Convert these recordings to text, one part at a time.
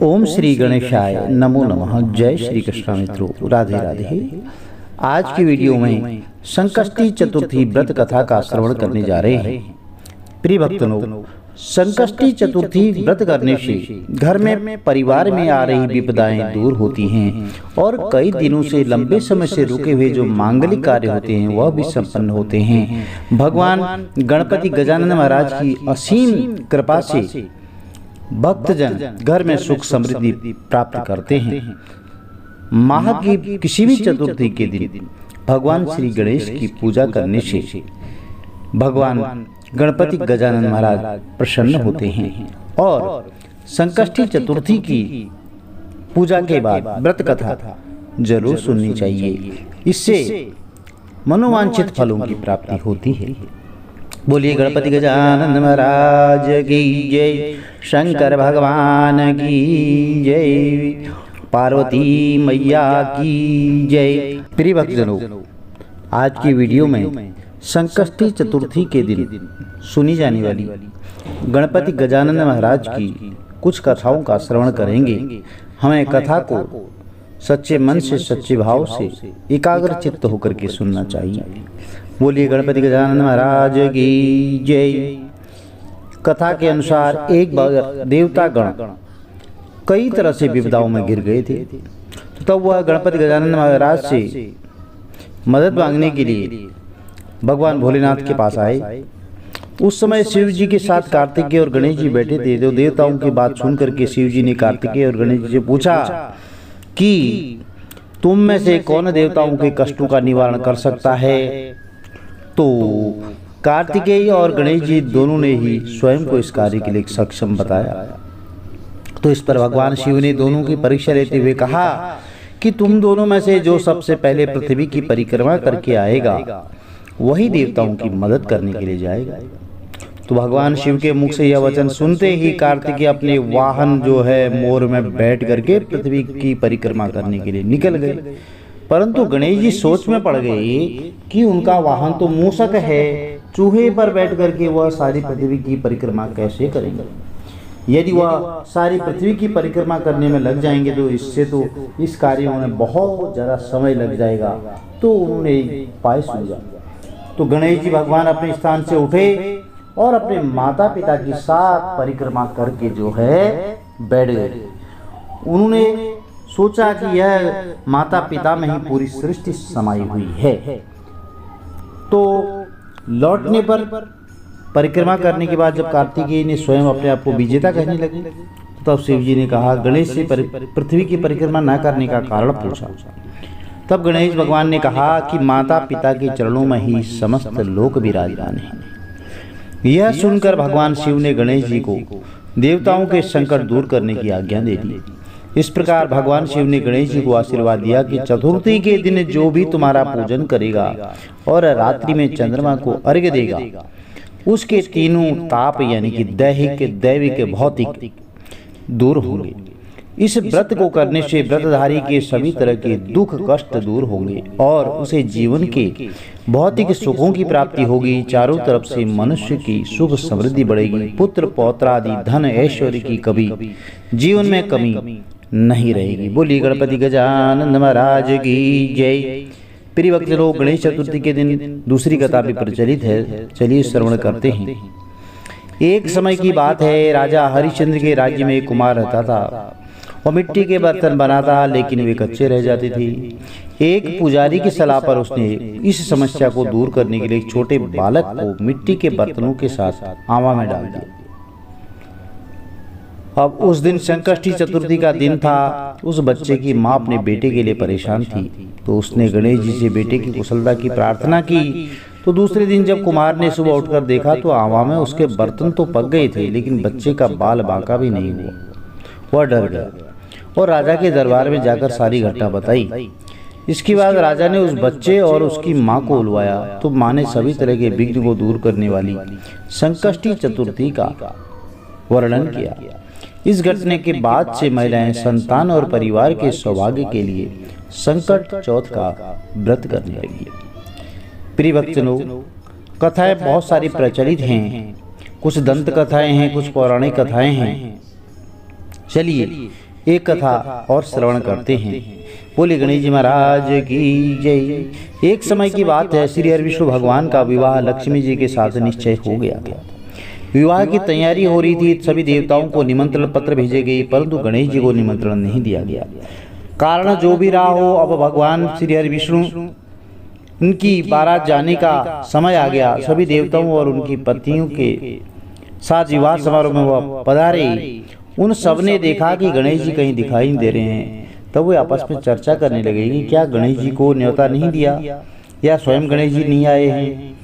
ओम श्री गणेशाय नमो नमः। जय श्री कृष्ण मित्रों, राधे राधे। आज की वीडियो में संकष्टी चतुर्थी व्रत कथा का श्रवण करने जा रहे हैं। प्रिय भक्तों, संकष्टी चतुर्थी व्रत करने से घर में परिवार में आ रही विपदाएं दूर होती हैं और कई दिनों से लंबे समय से रुके हुए जो मांगलिक कार्य होते हैं वह भी संपन्न होते हैं। भगवान गणपति गजानन महाराज की असीम कृपा से भक्तजन घर में सुख समृद्धि प्राप्त करते हैं। माह की किसी भी चतुर्थी के दिन भगवान श्री गणेश की पूजा करने से भगवान गणपति गजानन महाराज प्रसन्न होते हैं और संकष्टी चतुर्थी की पूजा के बाद व्रत कथा जरूर सुननी चाहिए। इससे मनोवांछित फलों की प्राप्ति होती है। बोलिए गणपति गजानन महाराज की जय, शंकर भगवान की जय, पार्वती मैया की जय। प्रिय भक्तजनों, आज की वीडियो में संकष्टी चतुर्थी के दिन सुनी जाने वाली गणपति गजानन महाराज की कुछ कथाओं का श्रवण करेंगे। हमें कथा को सच्चे मन से, सच्चे भाव से, एकाग्र चित्त होकर के सुनना चाहिए। बोलिए गणपति गजानन महाराज की जय। कथा के अनुसार एक बार देवता गण कई तरह से विपदाओं में गिर गए थे, तो तब वह गणपति गजानन महाराज से मदद मांगने के लिए भगवान भोलेनाथ के पास आए। उस समय शिव जी के साथ कार्तिकेय और गणेश जी बैठे थे। तो देवताओं की बात सुन करके शिव जी ने कार्तिकेय और गणेश जी से पूछा कि तुम में से कौन देवताओं के कष्टों का निवारण कर सकता है। तो कार्तिकेय और गणेश जी दोनों ने ही स्वयं को इस कार्य के लिए सक्षम बताया। तो इस पर भगवान शिव ने दोनों की परीक्षा लेते हुए कहा कि तुम दोनों में से जो सबसे पहले पृथ्वी की परिक्रमा करके आएगा वही देवताओं की मदद करने के लिए जाएगा। तो भगवान शिव के मुख से यह वचन सुनते ही कार्तिकेय अपने वाहन जो है मोर में बैठ करके पृथ्वी की परिक्रमा करने के लिए निकल गए। परंतु गणेश जी सोच में पड़ गए कि उनका वाहन तो मूषक है, चूहे पर बैठ करके वह सारी पृथ्वी की परिक्रमा कैसे करेंगे। यदि वह सारी पृथ्वी की परिक्रमा करने में लग जाएंगे तो इससे तो इस कार्य में बहुत ज़्यादा समय लग जाएगा। तो उन्होंने उपाय सूझा। तो गणेश जी भगवान अपने स्थान से उठे और अपने माता पिता की साथ परिक्रमा करके जो है बैठ गए। उन्होंने सोचा कि यह माता पिता में ही पूरी सृष्टि समाई हुई है। तो लौटने पर परिक्रमा करने के बाद जब कार्तिकेय ने स्वयं अपने आप को विजेता कहने लगे तो तब शिव जी ने कहा, गणेश से पृथ्वी की परिक्रमा न करने का कारण पूछा। तब गणेश भगवान ने कहा कि माता पिता के चरणों में ही समस्त लोक विराजमान है। यह सुनकर भगवान शिव ने गणेश जी को देवताओं के संकट दूर करने की आज्ञा दे दी। इस प्रकार भगवान शिव ने गणेश जी को आशीर्वाद दिया कि चतुर्थी के दिन जो भी तुम्हारा पूजन करेगा और रात्रि में चंद्रमा को अर्घ्य देगा उसके तीनों ताप यानी कि दैहिक, दैविक, भौतिक दूर होंगे। इस व्रत को करने से व्रतधारी के सभी तरह के दुख कष्ट दूर होंगे और उसे जीवन के भौतिक सुखों की प्राप्ति होगी। चारों तरफ से मनुष्य की सुख समृद्धि बढ़ेगी। पुत्र पौत्र आदि धन ऐश्वर्य की कभी जीवन में कमी नहीं रहेगी। बोलिए गणपति गजानन महाराज की जय। प्रिय भक्तजनों, गणेश चतुर्थी के दिन दूसरी कथा भी प्रचलित है। चलिए श्रवण करते हैं। एक समय की बात है, राजा हरिश्चंद्र के राज्य में एक कुमार रहता था। वह मिट्टी के बर्तन बनाता लेकिन वे कच्चे रह जाते थे। एक पुजारी की सलाह पर उसने इस समस्या को दूर करने के लिए एक छोटे बालक को मिट्टी के बर्तनों के साथ आवा में डाल दिया। अब उस दिन संकष्टी चतुर्थी का दिन था। उस बच्चे की माँ अपने बेटे के लिए परेशान थी, तो उसने गणेश जी से बेटे की कुशलता की प्रार्थना की। तो दूसरे दिन जब कुमार ने सुबह उठकर देखा तो आवा में उसके बर्तन तो पक गए थे लेकिन बच्चे का बाल बांका भी नहीं हुआ। वह डर गया और राजा के दरबार में जाकर सारी घटना बताई। इसके बाद राजा ने उस बच्चे और उसकी माँ को बुलवाया। तो माँ ने सभी तरह के विघ्न को दूर करने वाली संकष्टी चतुर्थी का वर्णन किया। इस घटने के बाद से महिलाएं संतान और परिवार के सौभाग्य के लिए संकट चौथ का व्रत करने लगी। प्रिय भक्तजनों, कथाएं बहुत सारी प्रचलित हैं। कुछ दंत कथाएं हैं, कुछ पौराणिक कथाएं हैं। चलिए एक कथा और श्रवण करते हैं। बोले गणेश जी महाराज की जय। एक समय की बात है, श्री हरि विष्णु भगवान का विवाह लक्ष्मी जी के साथ निश्चय हो गया था। विवाह की तैयारी हो रही थी, सभी देवताओं को निमंत्रण पत्र भेजे गए, परंतु गणेश जी को निमंत्रण नहीं दिया गया। कारण जो भी रहा हो, अब भगवान श्री हरि विष्णु उनकी बारात जाने का समय आ गया। सभी देवताओं और उनकी पत्नियों के साथ विवाह समारोह में वह पधारे। उन सब ने देखा कि गणेश जी कहीं दिखाई नहीं दे रहे हैं। तब वे आपस में चर्चा करने लगे कि क्या गणेश जी को न्योता नहीं दिया या स्वयं गणेश जी नहीं आए हैं।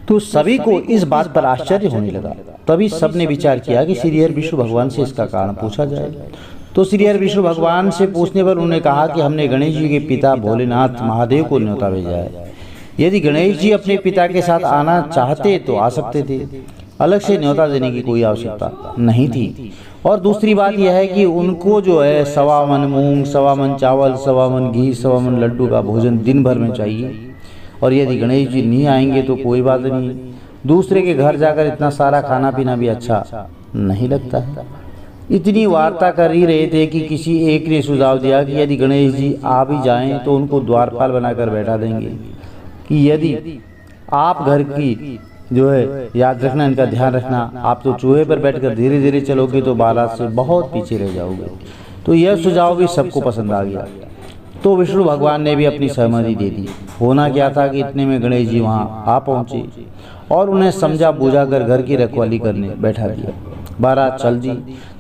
तो सभी को इस बात पर आश्चर्य होने लगा। तभी सबने विचार किया कि श्री हरि विष्णु भगवान से इसका कारण पूछा जाए। तो श्री हरि विष्णु भगवान से पूछने पर उन्होंने कहा कि हमने गणेश जी के पिता भोलेनाथ महादेव को न्योता भेजा है। यदि गणेश जी अपने पिता के साथ आना चाहते तो आ सकते थे, अलग से न्योता देने की कोई आवश्यकता नहीं थी। और दूसरी बात यह है कि उनको जो है 1.25 मन मूंग, 1.25 मन चावल, 1.25 मन घी, 1.25 मन लड्डू का भोजन दिन भर में चाहिए। और यदि गणेश जी नहीं आएंगे तो कोई बात नहीं, दूसरे के घर जाकर इतना सारा खाना पीना भी अच्छा नहीं लगता है। इतनी वार्ता कर ही रहे थे कि किसी एक ने सुझाव दिया कि यदि गणेश जी आ भी जाएं तो उनको द्वारपाल बनाकर बैठा देंगे कि यदि आप घर की जो है याद रखना, इनका ध्यान रखना, आप तो चूहे पर बैठकर धीरे धीरे चलोगे तो बारात से बहुत पीछे रह जाओगे। तो यह सुझाव भी सबको पसंद आ गया। तो विष्णु भगवान ने भी अपनी सहमति दे दी। होना क्या था कि इतने में गणेश जी वहाँ आ पहुँचे और उन्हें समझा बूझा कर घर की रखवाली करने बैठा दिया। बारात चल दी।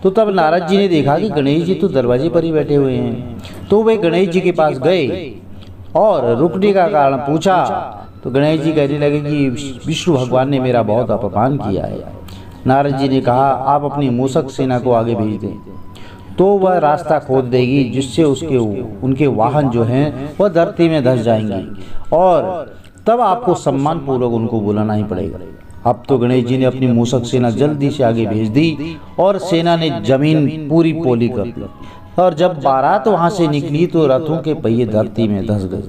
तो तब नारद जी ने देखा कि गणेश जी तो दरवाजे पर ही बैठे हुए हैं। तो वे गणेश जी के पास गए और रुकने का कारण पूछा। तो गणेश जी कहने लगे कि विष्णु भगवान ने मेरा बहुत अपमान किया है। नारद जी ने कहा आप अपनी मूषक सेना को आगे भेज दें, तो वह रास्ता खोद देगी जिससे उनके वाहन जो हैं वह धरती में धंस जाएंगे और तब आपको सम्मान पूर्वक उनको बुलाना ही पड़ेगा। अब तो गणेश जी ने अपनी मूषक सेना जल्दी से आगे भेज दी और सेना ने जमीन पूरी पोली कर दी। और जब बारात वहां से निकली तो रथों के पहिए धरती में धंस गए।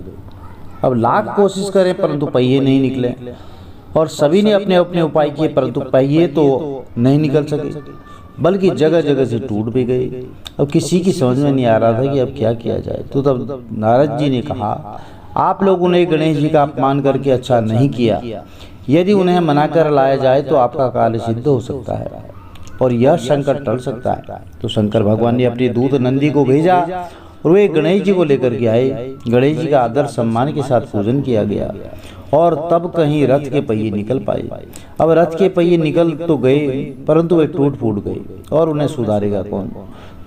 अब लाख कोशिश करें परंतु पहिए नहीं निकले और सभी ने अपने अपने उपाय किए, परंतु पहिए तो नहीं निकल सके, बल्कि जगह जगह से टूट भी गए। अब किसी की समझ में नहीं आ रहा था कि अब क्या किया जाए। तो तब नारद जी ने कहा आप लोगों ने गणेश जी का अपमान करके अच्छा नहीं किया। यदि उन्हें मना कर लाया जाए तो आपका कार्य सिद्ध हो सकता है और यह संकट टल सकता है। तो शंकर भगवान ने अपने दूत नंदी को भेजा और वे गणेश जी को लेकर के आए। गणेश जी का आदर सम्मान के साथ पूजन किया गया और तब कहीं रथ के पहिए निकल पाए। अब रथ के पहिए निकल तो गए परंतु वे टूट फूट गए और उन्हें सुधारेगा कौन।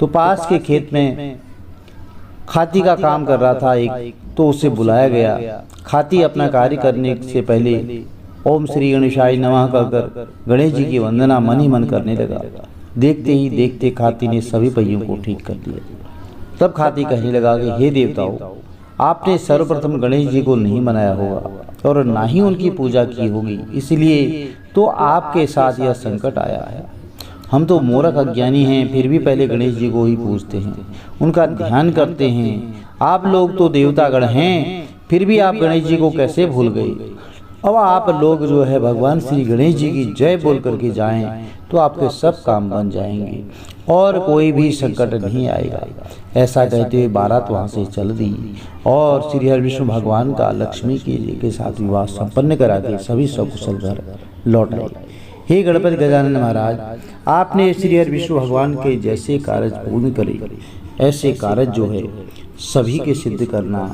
तो पास के खेत में खाती का काम कर रहा था एक, तो उसे बुलाया गया। खाती अपना कार्य करने से पहले ओम श्री गणेशाय नमः कहकर गणेश जी की वंदना मन ही मन करने लगा। देखते ही देखते खाती ने सभी पहियों को ठीक कर दिया। तब खाती कहने लगा कि हे देवताओं, आपने सर्वप्रथम गणेश जी को नहीं मनाया होगा और ना ही उनकी पूजा की होगी, इसलिए तो आपके साथ यह संकट आया है। हम तो मूर्ख अज्ञानी हैं, फिर भी पहले गणेश जी को ही पूजते हैं, उनका ध्यान करते हैं। आप लोग तो देवतागण हैं, फिर भी आप गणेश जी को कैसे भूल गए। अब आप लोग जो है भगवान श्री गणेश जी की जय बोल करके जाएं तो आपके सब काम बन जाएंगे और कोई भी संकट नहीं आएगा। ऐसा कहते हुए बारात वहाँ से चल दी और श्री हरि विष्णु भगवान का लक्ष्मी के साथ विवाह संपन्न करा के सभी सकुशल घर लौट आए। हे गणपति गजानन महाराज, आपने श्री हरि विष्णु भगवान के जैसे कार्य पूर्ण करे, ऐसे कार्य जो है सभी के सिद्ध करना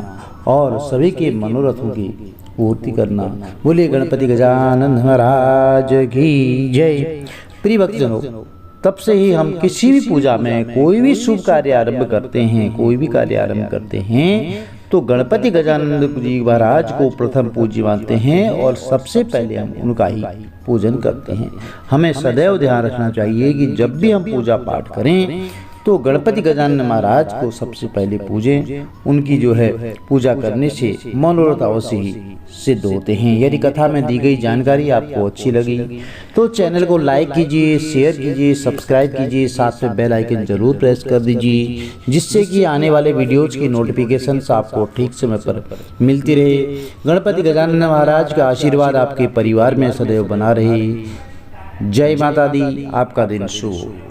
और सभी के मनोरथों की पूर्ति करना। बोले गणपति गजानन महाराज की जय। प्रिय भक्तजनों, तब से ही हम किसी भी पूजा में कोई भी शुभ कार्य आरंभ करते हैं, कोई भी कार्य आरंभ करते हैं तो गणपति गजानन जी महाराज को प्रथम पूज्य मानते हैं और सबसे पहले हम उनका ही पूजन करते हैं। हमें सदैव ध्यान रखना चाहिए कि जब भी हम पूजा पाठ करें तो गणपति गजानन महाराज को सबसे पहले पूजें। उनकी जो है पूजा करने से मनोरथ अवश्य ही सिद्ध होते हैं। यदि कथा में दी गई जानकारी आपको अच्छी लगी तो चैनल को लाइक कीजिए, शेयर कीजिए, सब्सक्राइब कीजिए, साथ में बेल आइकन जरूर प्रेस कर दीजिए, जिससे कि आने वाले वीडियोज की नोटिफिकेशंस आपको ठीक समय पर मिलती रहे। गणपति गजानन महाराज का आशीर्वाद आपके परिवार में सदैव बना रहे। जय माता दी। आपका दिन शुभ हो।